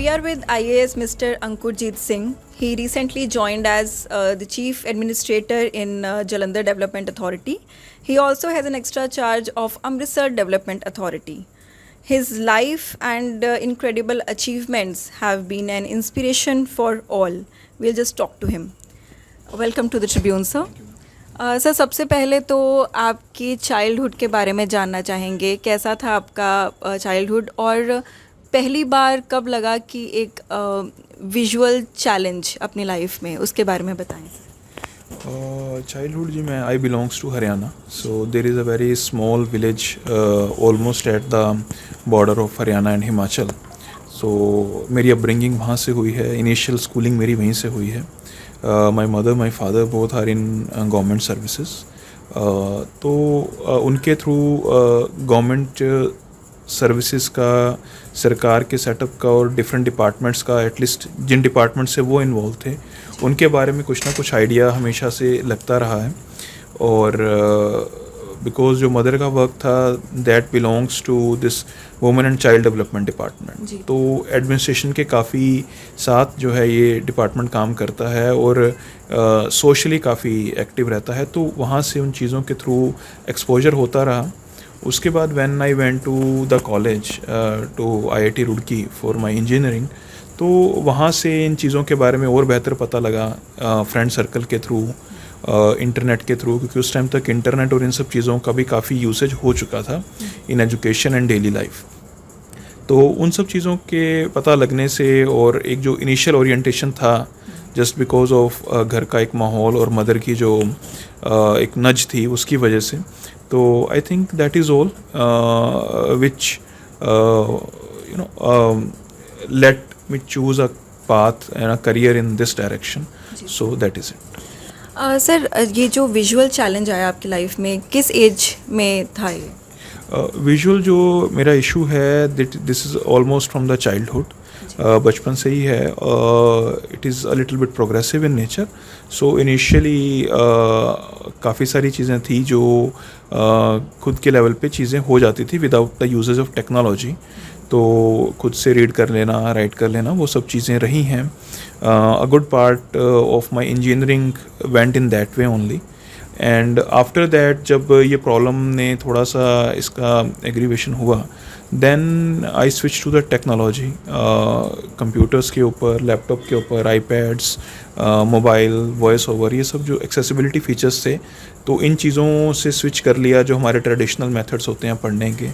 We are with IAS Mr. Ankurjeet Singh. He recently joined as the Chief Administrator in Jalandhar Development Authority. He also has an extra charge of Amritsar Development Authority. His life and incredible achievements have been an inspiration for all. We'll just talk to him. Welcome to the Tribune, sir. Sir सबसे पहले तो आपकी childhood के बारे में जानना चाहेंगे, कैसा था आपका चाइल्डहुड और पहली बार कब लगा कि एक विजुअल चैलेंज अपनी लाइफ में, उसके बारे में बताएं. चाइल्डहुड जी मैं I belongs to Haryana. So there is a very small village almost at the border of Haryana and Himachal. So मेरी अपब्रिंगिंग वहाँ से हुई है, इनिशियल स्कूलिंग मेरी वहीं से हुई है. My mother my father both are in government services. तो उनके थ्रू गवर्नमेंट सर्विसेज का, सरकार के सेटअप का और डिफरेंट डिपार्टमेंट्स का, एटलीस्ट जिन डिपार्टमेंट से वो इन्वॉल्व थे उनके बारे में कुछ ना कुछ आइडिया हमेशा से लगता रहा है. और बिकॉज जो मदर का वर्क था that belongs to this women and child development department. तो एडमिनिस्ट्रेशन के काफ़ी साथ जो है ये डिपार्टमेंट काम करता है और सोशली काफ़ी एक्टिव रहता है. तो वहाँ से उन चीज़ों के थ्रू एक्सपोजर होता रहा. उसके बाद when I went to the college to IIT Roorkee for my engineering, तो वहाँ से इन चीज़ों के बारे में और बेहतर पता लगा फ्रेंड सर्कल के थ्रू, इंटरनेट के थ्रू, क्योंकि उस टाइम तक इंटरनेट और इन सब चीज़ों का भी काफ़ी यूसेज हो चुका था in education and daily life. तो उन सब चीज़ों के पता लगने से और एक जो इनिशियल ओरिएंटेशन था जस्ट बिकॉज ऑफ घर का एक माहौल और मदर की जो एक नज थी उसकी वजह से, तो I think that is all which let me choose a path and a career in this direction. So that is it. Sir ये जो विजुअल चैलेंज आया आपकी लाइफ में किस एज में था ये? विजुअल जो मेरा इशू है this is almost from the childhood. बचपन से ही है. It is a little bit progressive in nature. So initially काफ़ी सारी चीज़ें थी जो खुद के लेवल पे चीज़ें हो जाती थी without the uses of technology. तो खुद से रीड कर लेना, राइट कर लेना, वो सब चीज़ें रही हैं. A good part of my engineering went in that way only. And after that जब ये प्रॉब्लम ने थोड़ा सा इसका एग्रीवेशन हुआ, then I switch to the technology. Computers के ऊपर, लैपटॉप के ऊपर, आईपैड्स, मोबाइल, वॉइस ओवर, ये सब जो एक्सेसिबिलिटी फीचर्स थे, तो इन चीज़ों से स्विच कर लिया जो हमारे ट्रेडिशनल मेथड्स होते हैं पढ़ने के.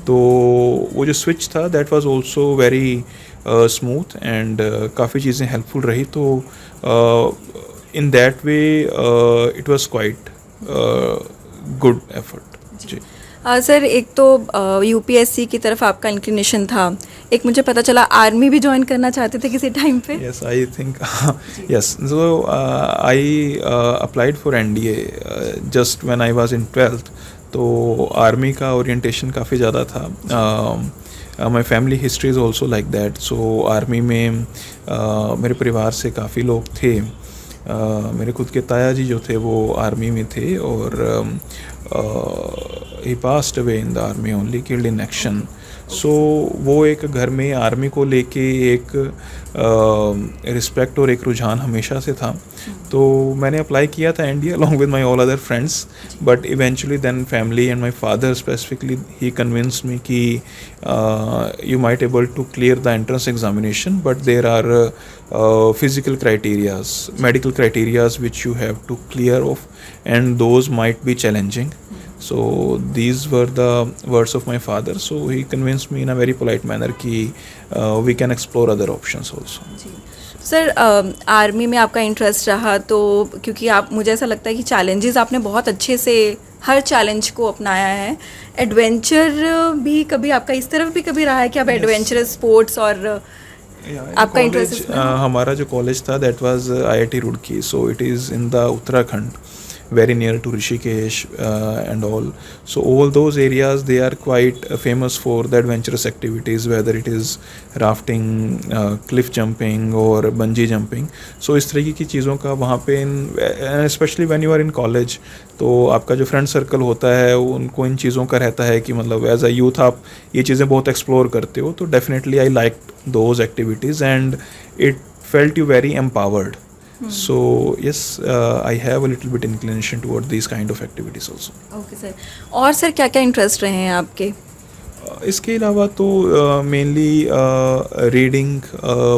तो वो जो स्विच था that was also very smooth and काफ़ी चीज़ें हेल्पफुल रही. तो in that way it was quite good effort. जी सर एक तो UPSC की तरफ आपका इंक्लिनेशन था, एक मुझे पता चला आर्मी भी ज्वाइन करना चाहते थे किसी टाइम पे. Yes I think yes. So I applied for NDA just when I was in 12th. तो आर्मी का ओरिएंटेशन काफ़ी ज़्यादा था. My family history is also like that. So army में मेरे परिवार से काफ़ी लोग थे. मेरे खुद के ताया जी जो थे वो आर्मी में थे और he passed away in the army only, killed in action. So वो एक घर में आर्मी को लेके एक रिस्पेक्ट और एक रुझान हमेशा से था. तो मैंने अप्लाई किया था NDA along with my all other friends, but eventually then family and my father specifically he convinced me कि you might able to clear the entrance examination, but there are physical criterias, medical criterias which you have to clear off, and those might be challenging. So these were the words of my father. So he convinced me in a very polite manner कि we can explore other options also. Sir army में आपका interest रहा तो क्योंकि आप, मुझे ऐसा लगता है कि चैलेंजेस आपने बहुत अच्छे से हर चैलेंज को अपनाया है. एडवेंचर भी कभी आपका इस तरफ भी कभी रहा है कि आप एडवेंचरस स्पोर्ट्स और आपका इंटरेस्ट? हमारा जो कॉलेज था that was IIT Roorkee. So it is in the Uttarakhand. very near to Rishikesh and all. So all those areas, they are quite famous for the adventurous activities, whether it is rafting, cliff jumping or bungee jumping. So इस तरीके की चीज़ों का वहाँ पे specially when you are in college, तो आपका जो फ्रेंड सर्कल होता है उनको इन चीज़ों का रहता है कि मतलब एज अ यूथ आप ये चीज़ें बहुत एक्सप्लोर करते हो. तो definitely I like those activities and it felt you very empowered. So yes, I have a little bit inclination toward these kind of activities also. Okay sir. और sir क्या क्या इंटरेस्ट रहे हैं आपके? इसके अलावा तो मेनली रीडिंग,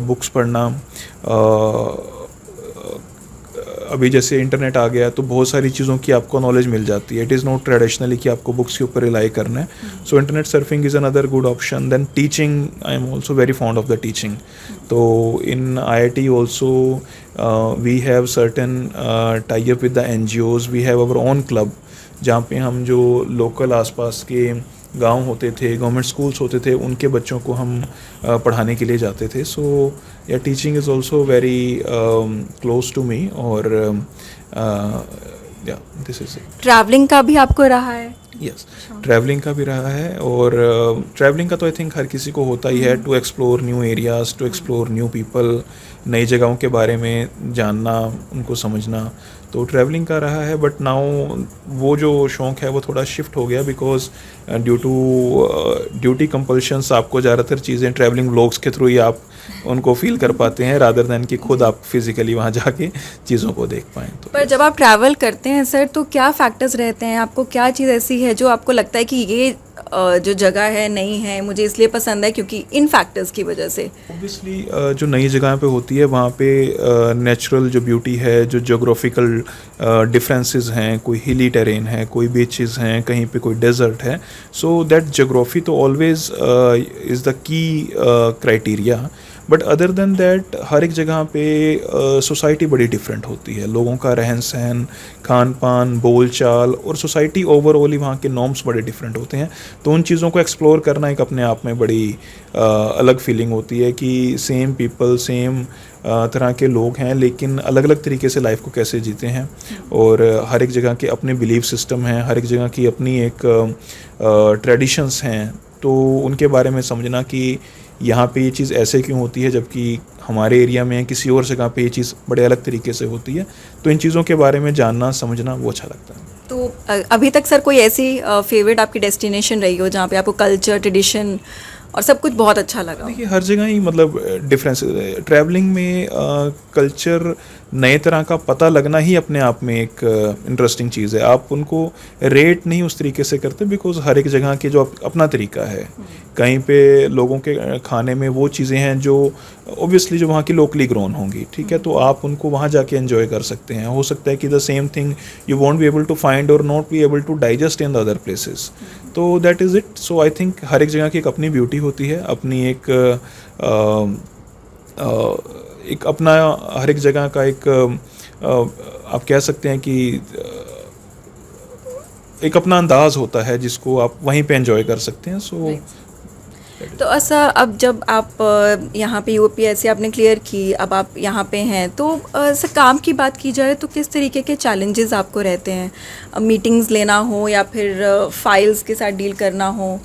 बुक्स पढ़ना. अभी जैसे इंटरनेट आ गया तो बहुत सारी चीज़ों की आपको नॉलेज मिल जाती है. इट इज़ नॉट ट्रेडिशनली कि आपको बुक्स के ऊपर रिलाई करना है. So internet surfing is another good option. Then teaching, I am also very fond of the teaching. तो in IIT also we have certain tie up with the NGOs. We have our own club जहाँ पे हम जो local आसपास के गांव होते थे, गवर्नमेंट स्कूल्स होते थे, उनके बच्चों को हम पढ़ाने के लिए जाते थे. So yeah teaching is also very close to me. और yeah this is it. Travelling का भी आपको रहा है? यस, ट्रैवलिंग का भी रहा है. और ट्रैवलिंग का तो आई थिंक हर किसी को होता ही है, to explore new areas, to explore new people, नई जगहों के बारे में जानना, उनको समझना. तो ट्रैवलिंग का रहा है. बट नाउ वो जो शौक़ है वो थोड़ा शिफ्ट हो गया because due to duty compulsions आपको ज़्यादातर चीज़ें ट्रैवलिंग व्लॉग्स के थ्रू ही आप उनको फील कर पाते हैं, रादर दैन कि खुद आप फिज़िकली वहाँ जाके चीज़ों को देख पाएँ. तो पर जब आप ट्रैवल करते हैं सर तो क्या फैक्टर्स रहते हैं? आपको क्या चीज़ ऐसी है जो आपको लगता है कि ये जो जगह है नहीं है, मुझे इसलिए पसंद है क्योंकि इन फैक्टर्स की वजह से? ऑब्वियसली जो नई जगह पे होती है वहाँ पे नेचुरल जो ब्यूटी है, जो जोग्राफिकल डिफरेंसेस हैं, कोई हिली टेरेन है, कोई बीचेस हैं, कहीं पे कोई डेजर्ट है. सो दैट जोग्राफी तो always is the key criteria. But other than that हर एक जगह पे सोसाइटी बड़ी डिफरेंट होती है. लोगों का रहन सहन, खान पान, बोल चाल और सोसाइटी ओवरऑल ही वहाँ के नॉर्म्स बड़े डिफरेंट होते हैं. तो उन चीज़ों को एक्सप्लोर करना एक अपने आप में बड़ी अलग फीलिंग होती है कि सेम पीपल, सेम तरह के लोग हैं लेकिन अलग अलग तरीके से लाइफ को कैसे जीते हैं. और हर एक जगह के अपने बिलीफ सिस्टम हैं, हर एक जगह की अपनी एक ट्रेडिशंस हैं. तो उनके बारे में समझना कि यहाँ पे ये चीज़ ऐसे क्यों होती है जबकि हमारे एरिया में किसी और जगह पे ये चीज़ बड़े अलग तरीके से होती है. तो इन चीज़ों के बारे में जानना, समझना वो अच्छा लगता है. तो अभी तक सर कोई ऐसी फेवरेट आपकी डेस्टिनेशन रही हो जहाँ पे आपको कल्चर, ट्रेडिशन और सब कुछ बहुत अच्छा लगा? देखिए हर जगह ही मतलब डिफरेंस. ट्रैवलिंग में कल्चर, नए तरह का पता लगना ही अपने आप में एक इंटरेस्टिंग चीज़ है. आप उनको रेट नहीं उस तरीके से करते बिकॉज हर एक जगह के जो अपना तरीका है. कहीं पे लोगों के खाने में वो चीज़ें हैं जो ऑब्वियसली जो वहाँ की लोकली ग्रोन होंगी, ठीक है, तो आप उनको वहाँ जाके एंजॉय कर सकते हैं. हो सकता है कि the same thing you won't be able to find और not be able to digest in the other places. तो that is it. So I think हर एक जगह की एक अपनी ब्यूटी होती है, अपनी एक अपना हर एक जगह का एक आप कह सकते हैं कि एक अपना अंदाज़ होता है जिसको आप वहीं पे एंजॉय कर सकते हैं. सो तो ऐसा अब जब आप यहाँ पे UPSC आपने क्लियर की, अब आप यहाँ पे हैं, तो सर काम की बात की जाए तो किस तरीके के चैलेंजेस आपको रहते हैं? मीटिंग्स लेना हो या फिर फाइल्स के साथ डील करना हो,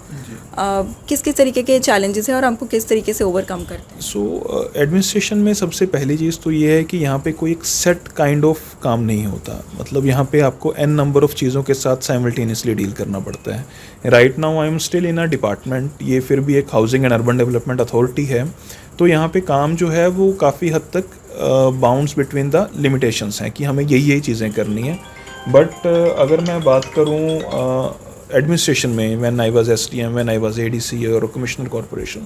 किस किस तरीके के चैलेंजेस हैं और आपको किस तरीके से ओवरकम करते हैं? सो एडमिनिस्ट्रेशन में सबसे पहली चीज़ तो ये है कि यहाँ पे कोई एक सेट काइंड ऑफ काम नहीं होता. मतलब यहाँ पे आपको n नंबर ऑफ़ चीज़ों के साथ साइमल्टेनियसली डील करना पड़ता है. Right now I am still in a department, ये फिर भी एक housing and urban development authority है. तो यहाँ पे काम जो है वो काफ़ी हद तक बाउंड्स बिटवीन द लिमिटेशंस हैं कि हमें यही चीज़ें करनी है. बट अगर मैं बात करूँ एडमिनिस्ट्रेशन में, when I was SDM, when I was ADC और कमिश्नर कॉरपोरेशन,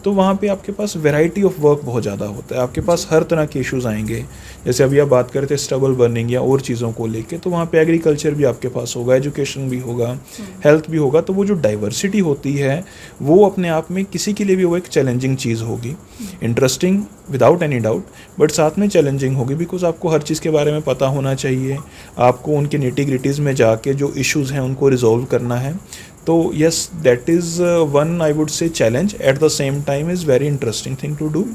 तो वहाँ पे आपके पास वैरायटी ऑफ वर्क बहुत ज़्यादा होता है. आपके पास हर तरह के इश्यूज़ आएंगे. जैसे अभी आप बात करते हैं स्टबल बर्निंग या और चीज़ों को लेके, तो वहाँ पे एग्रीकल्चर भी आपके पास होगा, एजुकेशन भी होगा, हेल्थ भी होगा. तो वो जो डाइवर्सिटी होती है वो अपने आप में किसी के लिए भी वो एक चैलेंजिंग चीज़ होगी. Interesting without any doubt, but साथ में चैलेंजिंग होगी बिकॉज आपको हर चीज़ के बारे में पता होना चाहिए. आपको उनके निटी-ग्रिटीज़ में जाके जो इश्यूज़ हैं उनको रिजॉल्व करना है. तो yes, that is one I would say challenge. At the same time is very interesting thing to do.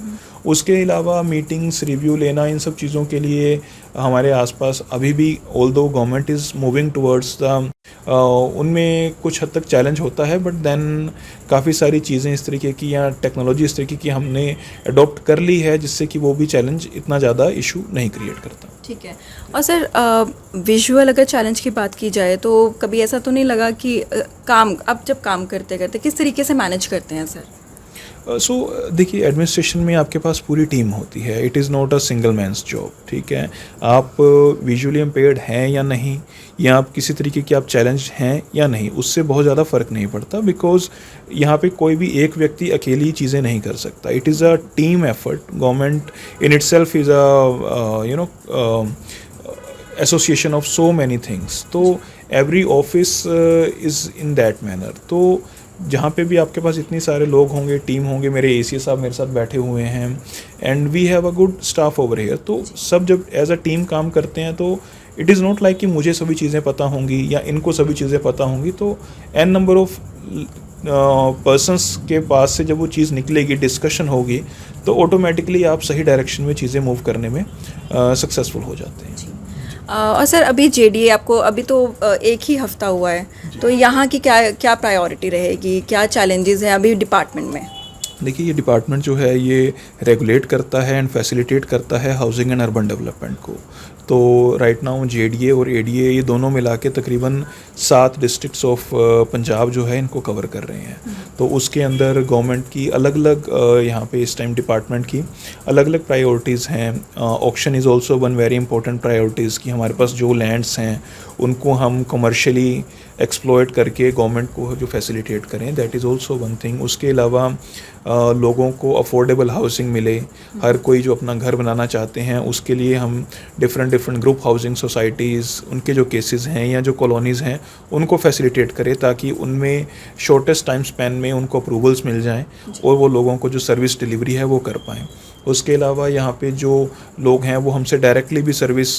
उसके अलावा मीटिंग्स रिव्यू लेना, इन सब चीज़ों के लिए हमारे आसपास अभी भी although government is moving towards the उनमें कुछ हद तक चैलेंज होता है, बट देन काफ़ी सारी चीज़ें इस तरीके की या टेक्नोलॉजी इस तरीके की हमने अडॉप्ट कर ली है जिससे कि वो भी चैलेंज इतना ज़्यादा इशू नहीं क्रिएट करता। ठीक है। और सर विजुअल अगर चैलेंज की बात की जाए तो कभी ऐसा तो नहीं लगा कि काम अब जब काम करते करते किस तरीके से मैनेज करते हैं सर? सो देखिए, एडमिनिस्ट्रेशन में आपके पास पूरी टीम होती है, it is not a single man's job, ठीक है। आप विजुअली इम्पेयर्ड हैं या नहीं, या आप किसी तरीके की आप चैलेंज हैं या नहीं, उससे बहुत ज़्यादा फ़र्क नहीं पड़ता, बिकॉज यहाँ पे कोई भी एक व्यक्ति अकेली चीज़ें नहीं कर सकता। It is a team effort. Government in itself is a association of so many things, तो every office is in that manner. तो जहाँ पे भी आपके पास इतने सारे लोग होंगे, टीम होंगे, मेरे एसीए साहब मेरे साथ बैठे हुए हैं and we have a good staff over here, तो सब जब एज अ टीम काम करते हैं तो इट इज़ नॉट लाइक कि मुझे सभी चीज़ें पता होंगी या इनको सभी चीज़ें पता होंगी। तो एन नंबर ऑफ पर्सन्स के पास से जब वो चीज़ निकलेगी, डिस्कशन होगी, तो ऑटोमेटिकली आप सही डायरेक्शन में चीज़ें मूव करने में सक्सेसफुल हो जाते हैं। और सर अभी जेडीए आपको अभी तो एक ही हफ्ता हुआ है, तो यहाँ की क्या क्या प्रायोरिटी रहेगी, क्या चैलेंजेस हैं अभी डिपार्टमेंट में? देखिए, ये डिपार्टमेंट जो है ये रेगुलेट करता है एंड फैसिलिटेट करता है हाउसिंग एंड अर्बन डेवलपमेंट को। तो राइट नाउ जेडीए और एडीए ये दोनों मिला के तकरीबन 7 डिस्ट्रिक्ट्स ऑफ पंजाब जो है इनको कवर कर रहे हैं। तो उसके अंदर गवर्नमेंट की अलग अलग यहाँ पे इस टाइम डिपार्टमेंट की अलग अलग प्रायोरिटीज़ हैं। Auction is also one very important priorities कि हमारे पास जो लैंड्स हैं उनको हम कमर्शियली एक्सप्लॉयट करके गवर्नमेंट को जो फैसिलिटेट करें, that is also one thing. उसके अलावा लोगों को अफोर्डेबल हाउसिंग मिले, हर कोई जो अपना घर बनाना चाहते हैं उसके लिए हम डिफरेंट ग्रुप हाउसिंग सोसाइटीज़, उनके जो केसेस हैं या जो कॉलोनीज़ हैं उनको फैसिलिटेट करें ताकि उनमें शॉर्टेस्ट टाइम स्पैन में उनको अप्रूवल्स मिल जाएं और वो लोगों को जो सर्विस डिलीवरी है वो कर पाएँ। उसके अलावा यहाँ पे जो लोग हैं वो हमसे डायरेक्टली भी सर्विस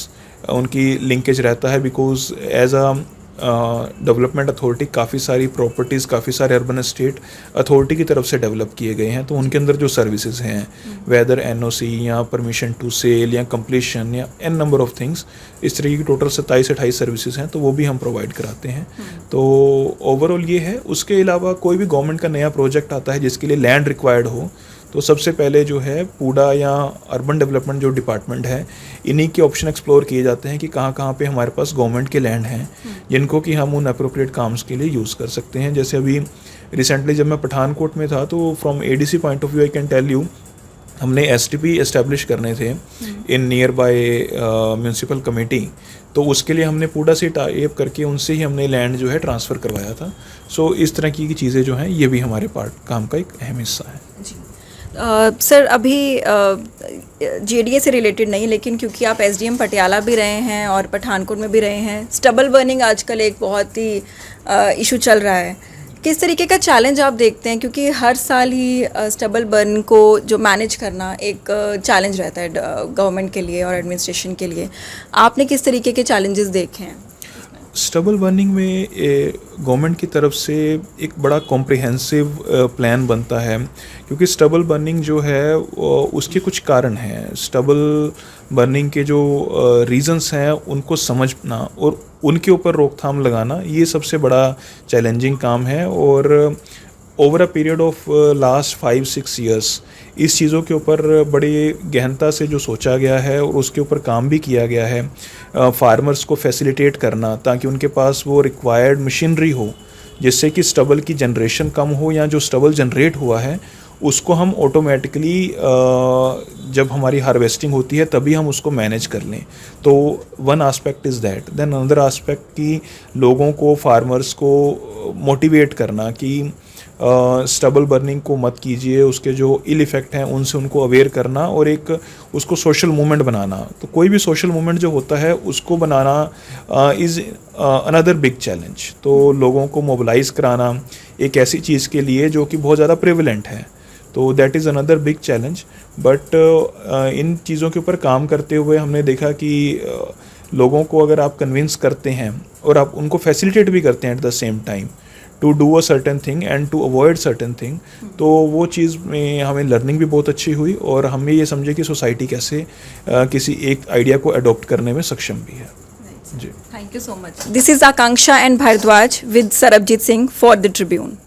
उनकी लिंकेज रहता है, because as a development authority काफ़ी सारी प्रॉपर्टीज़, काफ़ी सारे अर्बन एस्टेट अथॉरिटी की तरफ से डेवलप किए गए हैं। तो उनके अंदर जो सर्विसेज हैं, वेदर एनओसी या परमिशन टू सेल या कंप्लीशन या एन नंबर ऑफ थिंग्स, इस तरीके की टोटल 27-28 सर्विसेज हैं, तो वो भी हम प्रोवाइड कराते हैं। तो ओवरऑल ये है। उसके अलावा कोई भी गवर्नमेंट का नया प्रोजेक्ट आता है जिसके लिए लैंड रिक्वायर्ड हो, तो सबसे पहले जो है पूडा या अर्बन डेवलपमेंट जो डिपार्टमेंट है, इन्हीं के ऑप्शन एक्सप्लोर किए जाते हैं कि कहाँ कहाँ पे हमारे पास गवर्नमेंट के लैंड हैं जिनको कि हम उन अप्रोप्रिएट काम्स के लिए यूज़ कर सकते हैं। जैसे अभी रिसेंटली जब मैं पठानकोट में था तो from ADC point of view I can tell you, हमने एसटीपी एस्टेब्लिश करने थे in nearby municipal committee, तो उसके लिए हमने पूडा से टाई अप करके उनसे ही हमने लैंड जो है ट्रांसफ़र करवाया था। सो इस तरह की चीज़ें जो हैं ये भी हमारे काम का एक अहम हिस्सा है। जी सर, अभी जेडीए से रिलेटेड नहीं, लेकिन क्योंकि आप एसडीएम पटियाला भी रहे हैं और पठानकोट में भी रहे हैं, स्टबल बर्निंग आजकल एक बहुत ही इशू चल रहा है। किस तरीके का चैलेंज आप देखते हैं, क्योंकि हर साल ही स्टबल बर्न को जो मैनेज करना एक चैलेंज रहता है गवर्नमेंट के लिए और एडमिनिस्ट्रेशन के लिए, आपने किस तरीके के चैलेंजेस देखे हैं? स्टबल बर्निंग में गवर्नमेंट की तरफ से एक बड़ा कॉम्प्रिहेंसिव प्लान बनता है, क्योंकि स्टबल बर्निंग जो है उसके कुछ कारण हैं। स्टबल बर्निंग के जो रीजंस हैं उनको समझना और उनके ऊपर रोकथाम लगाना, ये सबसे बड़ा चैलेंजिंग काम है। और over a period of last 5-6 years इस चीज़ों के ऊपर बड़ी गहनता से जो सोचा गया है और उसके ऊपर काम भी किया गया है। फार्मर्स को फैसिलिटेट करना ताकि उनके पास वो रिक्वायर्ड मशीनरी हो जिससे कि स्टबल की जनरेशन कम हो, या जो स्टबल जनरेट हुआ है उसको हम ऑटोमेटिकली जब हमारी हार्वेस्टिंग होती है तभी हम उसको मैनेज कर लें। तो one aspect is that. Then another aspect कि लोगों को, फार्मर्स को मोटिवेट करना कि स्टबल बर्निंग को मत कीजिए, उसके जो इल इफ़ेक्ट हैं उनसे उनको अवेयर करना और एक उसको सोशल मूवमेंट बनाना। तो कोई भी सोशल मूवमेंट जो होता है उसको बनाना इज़ अनदर बिग चैलेंज। तो लोगों को मोबिलाइज़ कराना एक ऐसी चीज़ के लिए जो कि बहुत ज़्यादा प्रेवलेंट है, तो that is another big challenge. But in चीज़ों के ऊपर काम करते हुए हमने देखा कि लोगों को अगर आप कन्विंस करते हैं और आप उनको फैसिलिटेट भी करते हैं at the same time, to do a certain thing and to avoid certain thing. तो वो चीज़ में हमें लर्निंग भी बहुत अच्छी हुई और हमें ये समझे कि सोसाइटी कैसे किसी एक आइडिया को अडॉप्ट करने में सक्षम भी है। जी, Thank you so much. This is Akanksha and Bharadwaj with Sarabjit Singh for the Tribune.